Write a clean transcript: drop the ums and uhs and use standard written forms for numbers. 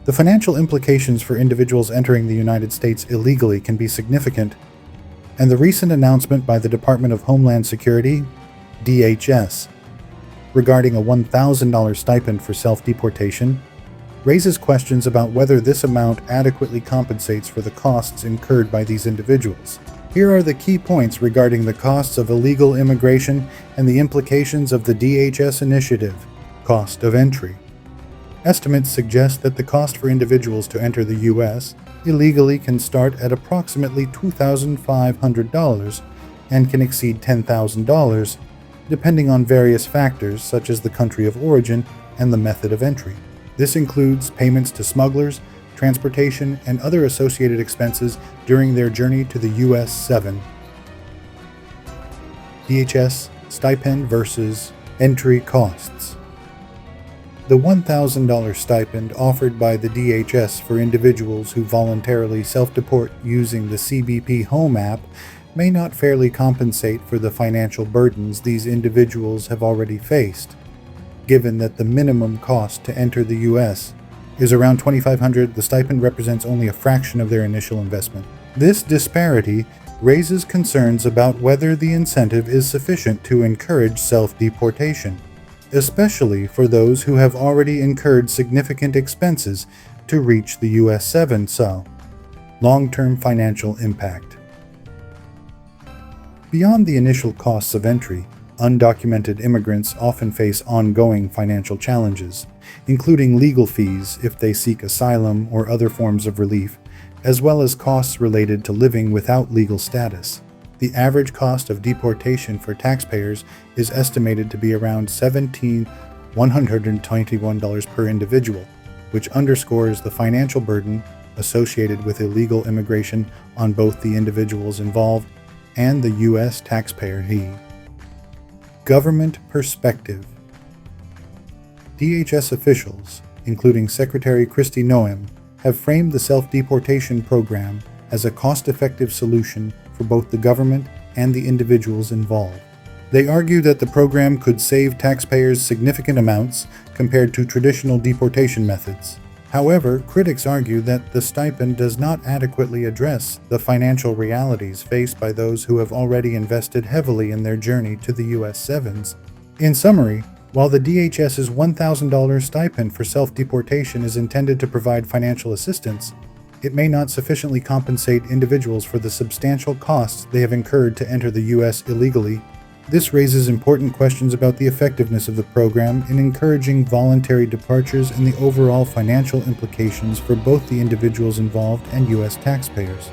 The financial implications for individuals entering the United States illegally can be significant, and the recent announcement by the Department of Homeland Security, DHS, regarding a $1,000 stipend for self-deportation raises questions about whether this amount adequately compensates for the costs incurred by these individuals. Here are the key points regarding the costs of illegal immigration and the implications of the DHS initiative. Cost of entry. Estimates suggest that the cost for individuals to enter the U.S. illegally can start at approximately $2,500 and can exceed $10,000, depending on various factors such as the country of origin and the method of entry. This includes payments to smugglers, transportation, and other associated expenses during their journey to the U.S. 7. DHS Stipend versus entry costs. The $1,000 stipend offered by the DHS for individuals who voluntarily self-deport using the CBP Home app may not fairly compensate for the financial burdens these individuals have already faced. Given that the minimum cost to enter the U.S. is around $2,500, the stipend represents only a fraction of their initial investment. This disparity raises concerns about whether the incentive is sufficient to encourage self-deportation, especially for those who have already incurred significant expenses to reach the U.S. 7. So, long-term financial impact. Beyond the initial costs of entry, undocumented immigrants often face ongoing financial challenges, including legal fees if they seek asylum or other forms of relief, as well as costs related to living without legal status. The average cost of deportation for taxpayers is estimated to be around $1,721 per individual, which underscores the financial burden associated with illegal immigration on both the individuals involved and the U.S. taxpayer. Government perspective. DHS officials, including Secretary Kristi Noem, have framed the self-deportation program as a cost-effective solution for both the government and the individuals involved. They argue that the program could save taxpayers significant amounts compared to traditional deportation methods. However, critics argue that the stipend does not adequately address the financial realities faced by those who have already invested heavily in their journey to the U.S. 7s. In summary, while the DHS's $1,000 stipend for self-deportation is intended to provide financial assistance, it may not sufficiently compensate individuals for the substantial costs they have incurred to enter the U.S. illegally. This raises important questions about the effectiveness of the program in encouraging voluntary departures and the overall financial implications for both the individuals involved and U.S. taxpayers.